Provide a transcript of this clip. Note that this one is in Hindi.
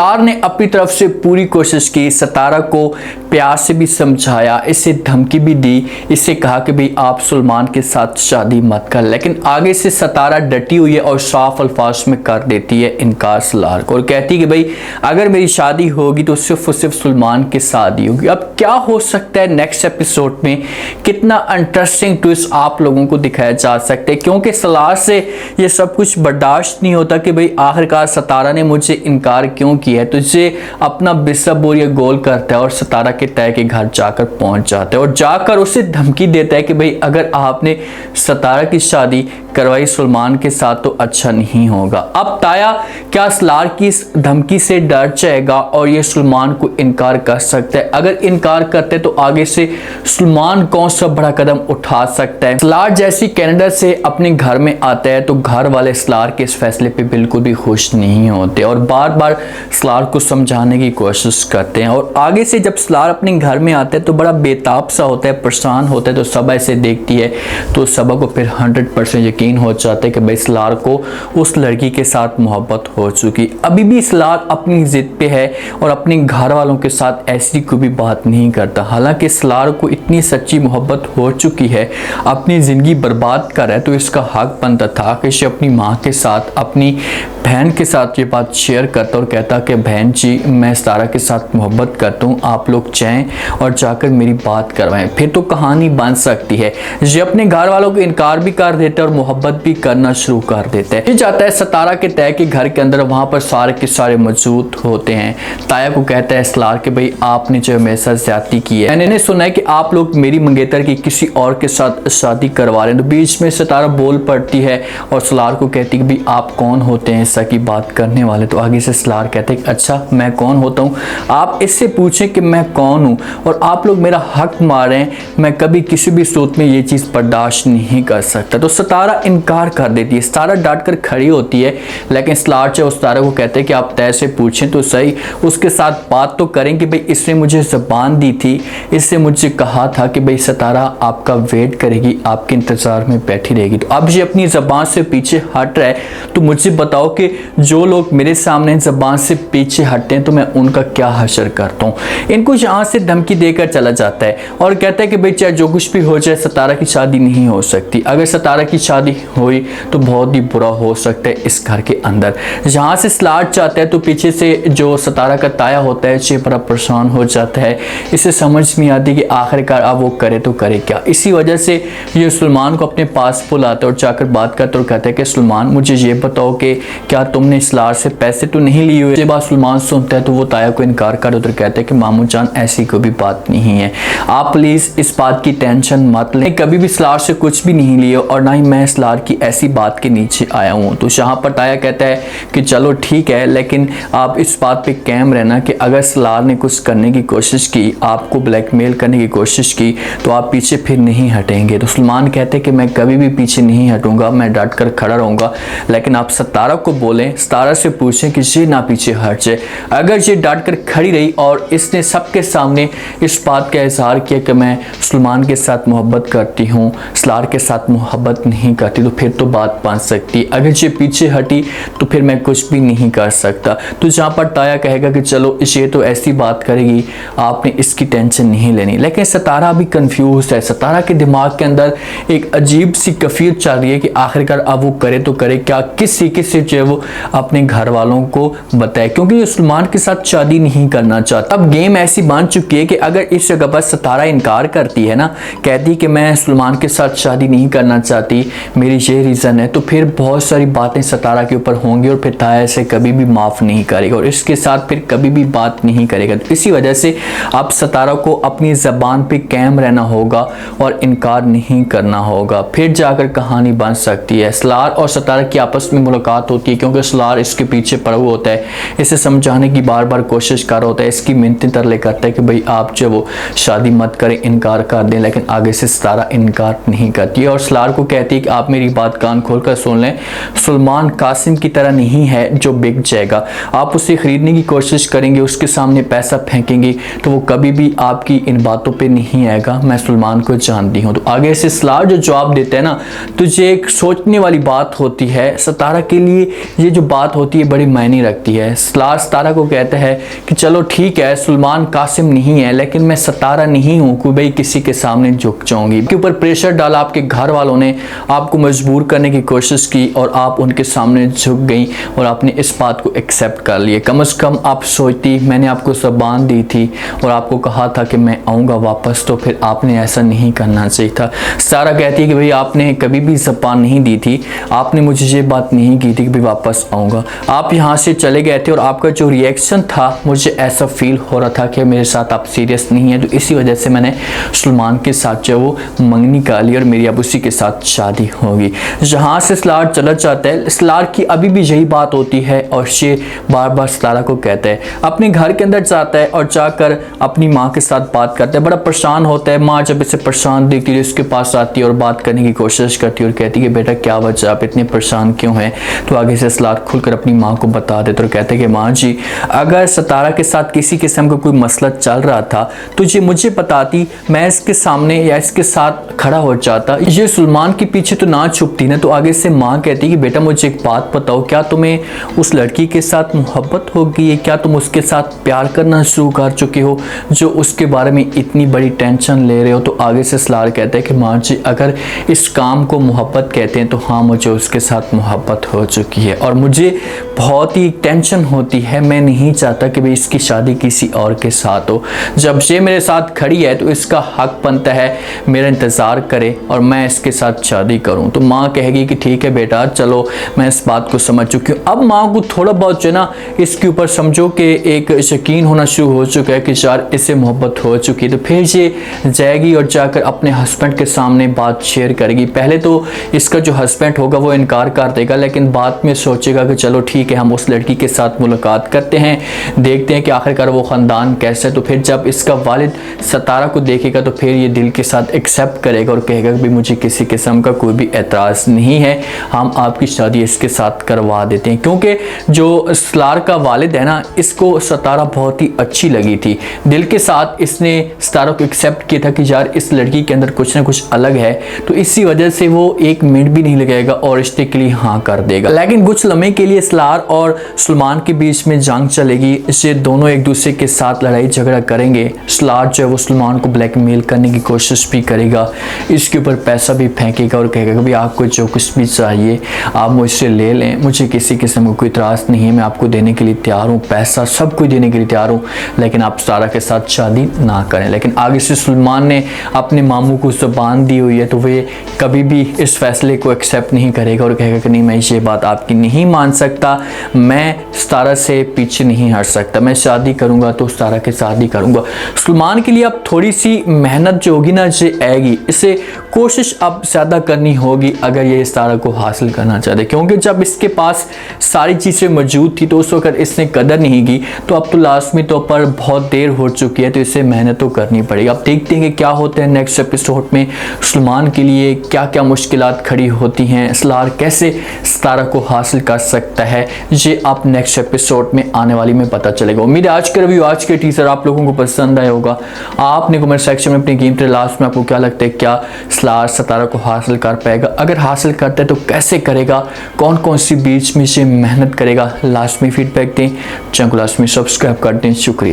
सतारा ने अपनी तरफ से पूरी कोशिश की, सतारा को प्यार से भी समझाया, इसे धमकी भी दी, इसे कहा कि भाई आप सलमान के साथ शादी मत कर। लेकिन आगे से सतारा डटी हुई है और साफ अल्फाज में कर देती है इनकार सलार को और कहती है कि भाई अगर मेरी शादी होगी तो सिर्फ और सिर्फ सलमान के साथ ही होगी। अब क्या हो सकता है नेक्स्ट एपिसोड में, कितना इंटरेस्टिंग ट्विस्ट आप लोगों को दिखाया जा सकता है, क्योंकि सलार से ये सब कुछ बर्दाश्त नहीं होता कि भाई आखिरकार सतारा ने मुझे इनकार क्यों किया है। तो इसे अपना बिसब और ये गोल करता है और सतारा के तय के घर जाकर पहुंच जाता है और जाकर उसे धमकी देता है कि भाई अगर आपने सतारा की शादी करवाई सलमान के साथ तो अच्छा नहीं होगा। अब ताया क्या सलार की इस धमकी से डर जाएगा और ये सलमान को इनकार कर सकता है? अगर इनकार करते तो आगे से सलमान कौन सा बड़ा कदम उठा सकता है? सलार जैसी कनाडा से अपने घर में आता है तो घर वाले सलार के इस फैसले पे बिल्कुल भी खुश नहीं होते और बार बार सलार को समझाने की कोशिश करते हैं। और आगे से जब सलार अपने घर में आता है तो बड़ा बेताब सा होता है, परेशान होता है। तो सबा इसे देखती है तो सबा को फिर 100% यकीन हो जाता है कि भाई सलार को उस लड़की के साथ मोहब्बत हो चुकी। अभी भी सलार अपनी जिद पे है और अपने घर वालों के साथ ऐसी कोई भी बात नहीं करता। हालांकि सलार को इतनी सच्ची मोहब्बत हो चुकी है, अपनी ज़िंदगी बर्बाद कर रहा है, तो इसका हक बनता था कि इसे अपनी माँ के साथ, अपनी बहन के साथ ये बात शेयर करता और कहता कि बहन जी मैं सतारा के साथ मोहब्बत करता हूँ, आप लोग जाएं और जाकर मेरी बात करवाएं, फिर तो कहानी बन सकती है। ये अपने घर वालों को इनकार भी कर देता है और मोहब्बत भी करना शुरू कर देता है। ये जाता है सतारा के तय के घर के अंदर, वहाँ पर सारे के सारे मौजूद होते हैं। ताया को कहता है सलार के भाई आपने जो मेरे साथ ज्यादती की है, मैंने सुना है कि आप लोग मेरी मंगेतर की किसी और के साथ शादी करवा रहे हैं। तो बीच में सतारा बोल पड़ती है और सलार को कहती है कि भाई आप कौन होते हैं ऐसा की बात करने वाले? तो आगे से सलार कहते हैं अच्छा मैं कौन होता हूँ, आप इससे पूछें कि मैं कौन हूँ और आप लोग मेरा हक मार रहे हैं, मैं कभी किसी भी सूरत में ये चीज़ बर्दाश्त नहीं कर सकता। तो सतारा इनकार कर देती है। सतारा डांट कर खड़ी होती है लेकिन सलार जो सतारा को कहते हैं कि आप तय से पूछें तो सही, उसके साथ बात तो करें कि भाई इसने मुझे ज़बान दी थी, इससे मुझे कहा था कि भाई सतारा आपका वेट करेगी, आपके इंतज़ार में बैठी रहेगी। तो अब ये अपनी ज़बान से पीछे हट रहा है, तो मुझे बताओ कि जो लोग मेरे सामने ज़बान से पीछे हटते हैं तो मैं उनका क्या हशर करता हूँ। इनको यहाँ से धमकी देकर चला जाता है और कहता है कि भाई चाहे जो कुछ भी हो जाए सतारा की शादी नहीं हो सकती, अगर सतारा की शादी हुई तो बहुत ही बुरा हो सकता है इस घर के अंदर। यहाँ से सलार चाहता है तो पीछे से जो सतारा का ताया होता है ये बड़ा परेशान हो जाता है, इसे समझ नहीं आती कि आखिरकार अब वो करे तो करे क्या। इसी वजह से ये सलमान को अपने पास बुलाता है और जाकर बात करता और कहता है कि सलमान मुझे ये बताओ कि क्या तुमने सलार से पैसे तो नहीं लिए हुए? ये बात सलमान सुनता है तो वो ताया को इनकार कर उधर कहते हैं कि मामू जान ऐसी कोई भी बात नहीं है, आप प्लीज़ इस बात की टेंशन मत लें, कभी भी सलार से कुछ भी नहीं लिए और ना ही मैं सलार की ऐसी बात के नीचे आया हूँ। तो यहाँ पर ताया कहता है कि चलो ठीक है, लेकिन आप इस बात पे कायम रहना कि अगर सलार ने कुछ करने की कोशिश की, आपको ब्लैकमेल करने की कोशिश की, तो आप पीछे फिर नहीं हटेंगे। तो सलमान कहते हैं कि मैं कभी भी पीछे नहीं हटूंगा, मैं डट कर खड़ा रहूंगा, लेकिन आप सतारा को बोलें, सतारा से पूछें कि ये ना पीछे हट जाए। अगर ये डट कर खड़ी रही और इसने सबके सामने इस बात का इजहार किया कि मैं सलमान के साथ मोहब्बत करती हूँ, सलार के साथ मोहब्बत नहीं करती, तो फिर तो बात बन सकती। अगर ये पीछे हटी तो फिर मैं कुछ भी नहीं कर सकता। तो जहाँ पर ताया कहेगा कि चलो ये तो ऐसी बात करेगी, आपने इसकी टेंशन नहीं लेनी। लेकिन सतारा भी कंफ्यूज है, सतारा के दिमाग के अंदर एक अजीब सी कफियत चल रही है कि आखिरकार अब वो करे तो करे क्या, किस तरीके से जो है वो अपने घर वालों को बताए, क्योंकि ये सलमान के साथ शादी नहीं करना चाहता। अब गेम ऐसी बन चुकी है कि अगर इस जगह पर सतारा इनकार करती है ना, कहती कि मैं सलमान के साथ शादी नहीं करना चाहती, मेरी ये रीज़न है, तो फिर बहुत सारी बातें सतारा के ऊपर होंगी और फिर ताया से कभी भी माफ़ नहीं करेगा और इसके साथ फिर कभी भी बात नहीं करेगा। तो इसी वजह से अब सतारा को अपनी ज़बान पे कायम रहना होगा और इनकार नहीं करना होगा, फिर जाकर कहानी बन सकती है। सलार और सतारा की आपस में मुलाकात होती है क्योंकि सलार इसके पीछे पड़ा हुआ होता है, इसे समझाने की बार बार कोशिश कर रहा होता है, इसकी मिन्नतें तरले करता है कि भाई आप जो वो शादी मत करें, इनकार कर दें, लेकिन आगे से सतारा इनकार नहीं करती है और सलार को कहती है कि आप मेरी बात कान खोल कर सुन लें, सलमान कासिम की तरह नहीं है जो बिक जाएगा, आप उसे खरीदने की कोशिश करेंगे, उसके सामने पैसा फेंकेंगे तो वो कभी भी आपकी इन बातों पे नहीं आएगा, मैं सलमान को जानती हूँ। तो आगे से सलार जो जवाब देते हैं ना, तो ये एक सोचने वाली बात होती है, सतारा के लिए ये जो बात होती है बड़ी मायने रखती है। सलार सतारा को कहता है कि चलो ठीक है, सुलेमान कासिम नहीं है, लेकिन मैं सतारा नहीं हूँ कि भाई किसी के सामने झुक जाऊंगी। के ऊपर प्रेशर डाला, आपके घर वालों ने आपको मजबूर करने की कोशिश की और आप उनके सामने झुक गई और आपने इस बात को एक्सेप्ट कर लिया। कम से कम आप सोचती, मैंने आपको ज़बान दी थी और आपको कहा था कि मैं आऊँगा वापस, तो फिर आपने ऐसा नहीं करना चाहिए था। सतारा कहती है कि भाई आपने कभी भी ज़बान नहीं दी थी, आपने मुझे ये बात नहीं की थी कि भाई वापस आऊँगा। आप यहाँ से चले गए थे और आपका जो रिएक्शन था, मुझे ऐसा फील हो रहा था कि मेरे साथ आप सीरियस नहीं है, तो इसी वजह से मैंने सुलेमान के साथ जो वो मंगनी का ली और मेरी अब उसी के साथ शादी होगी। जहाँ से सलार चला जाता है, सलार की अभी भी यही बात होती है और ये बार बार सतारा को कहता है। अपने घर के अंदर जाता है और जाकर अपनी माँ के साथ बात करता है, बड़ा परेशान होता है। माँ जब इसे परेशान देखती है उसके पास आती है और बात करने की कोशिश करती है और कहती है कि बेटा क्या वजह, आप इतने परेशान क्यों हैं। तो आगे से सलार खुलकर अपनी माँ को बता देता और कहते हैं कि माँ जी, अगर सतारा के साथ किसी किस्म का कोई मसला चल रहा था तो ये मुझे बताती, मैं इसके सामने या इसके साथ खड़ा हो जाता, ये सुलेमान के पीछे तो ना छुपती ना। तो आगे से माँ कहती कि बेटा मुझे एक बात बताओ, क्या तुम्हें उस लड़की के साथ मोहब्बत हो गई है? क्या तुम उसके साथ प्यार करना शुरू कर चुके हो जो उसके बारे में इतनी बड़ी टेंशन ले रहे हो? तो आगे से सलार कहता है कि माँ जी, अगर इस काम को मोहब्बत कहते हैं तो हाँ, मुझे उसके साथ मोहब्बत हो चुकी है और मुझे बहुत ही टेंशन होती है। मैं नहीं चाहता कि भाई इसकी शादी किसी और के साथ हो। जब ये मेरे साथ खड़ी है तो इसका हक बनता है मेरा इंतज़ार करे और मैं इसके साथ शादी करूं। तो माँ कहेगी कि ठीक है बेटा, चलो मैं इस बात को समझ चुकी हूँ। अब माँ को थोड़ा बहुत जो है ना इसके ऊपर समझो कि एक यकीन होना शुरू हो चुका है कि यार इससे मोहब्बत हो चुकी है। तो फिर ये जाएगी और जाकर अपने हस्बैंड के सामने बात शेयर करेगी। पहले तो इसका जो हस्बैंड होगा वो इनकार कर देगा, लेकिन बाद में सोचेगा कि चलो ठीक है, हम उस लड़की के साथ मुलाकात करते हैं, देखते हैं कि आखिरकार वो ख़ानदान कैसा है। तो फिर जब इसका वालिद सतारा को देखेगा तो फिर ये दिल के साथ एक्सेप्ट करेगा और कहेगा कि मुझे किसी किस्म का कोई भी एतराज़ नहीं है, हम आपकी शादी इसके साथ करवा देते हैं। क्योंकि जो सलार का वालिद है ना, इसको सतारा बहुत ही अच्छी लगी थी। दिल के साथ इसने सतारा को एक्सेप्ट किया था कि यार इस लड़की के अंदर कुछ ना कुछ अलग है, तो इसी वजह से वो एक मिनट भी नहीं लगाएगा और रिश्ते के लिए हाँ कर देगा। लेकिन कुछ लम्हे के लिए सलार और सुलेमान के बीच में जंग चलेगी। इससे दोनों एक दूसरे के साथ लड़ाई झगड़ा करेंगे। सलार जो है वो सुलेमान को ब्लैकमेल करने की कोशिश भी करेगा, इसके ऊपर पैसा भी फेंकेगा और कहेगा कि भाई आपको जो कुछ भी चाहिए आप मुझसे ले लें, मुझे किसी किस्म का कोई इतराज़ नहीं है, मैं आपको देने के लिए तैयार हूँ, पैसा सब कुछ देने के लिए तैयार हूँ, लेकिन आप सतारा के साथ शादी ना करें। लेकिन आगे से सुलेमान ने अपने मामू को ज़बान दी हुई है, तो वे कभी भी इस फैसले को एक्सेप्ट नहीं करेगा और कहेगा कि नहीं, मैं ये बात आपकी नहीं मान सकता, मैं सतारा से पीछे नहीं हट सकता, मैं शादी करूँगा तो सतारा के साथ ही करूँगा। सुलेमान के लिए अब थोड़ी सी मेहनत जो होगी ना ये आएगी, इसे कोशिश अब ज़्यादा करनी होगी अगर ये सतारा को हासिल करना चाहते, क्योंकि जब इसके पास सारी चीज़ें मौजूद थी तो उस वक्त इसने कदर नहीं की। तो अब तो लाजमी तौर पर बहुत देर हो चुकी है, तो इसे मेहनत तो करनी पड़ेगी। अब देखते हैं कि क्या होता है नेक्स्ट एपिसोड में, सुलेमान के लिए क्या क्या मुश्किलात खड़ी होती हैं, सलार कैसे सतारा को हासिल कर सकता है, ये आप नेक्स्ट एपिसोड में आने वाली में पता चलेगा। उम्मीद है आज का रिव्यू, आज के टीजर आप लोगों को पसंद आया होगा। आपने कमेंट सेक्शन में अपनी कीमती लास्ट में आपको क्या लगता है, क्या सलार सतारा को हासिल कर पाएगा? अगर हासिल करता है तो कैसे करेगा, कौन कौन सी बीच में से मेहनत करेगा? लास्ट में फीडबैक दें, चैनल को लास्ट में सब्सक्राइब कर दें। शुक्रिया।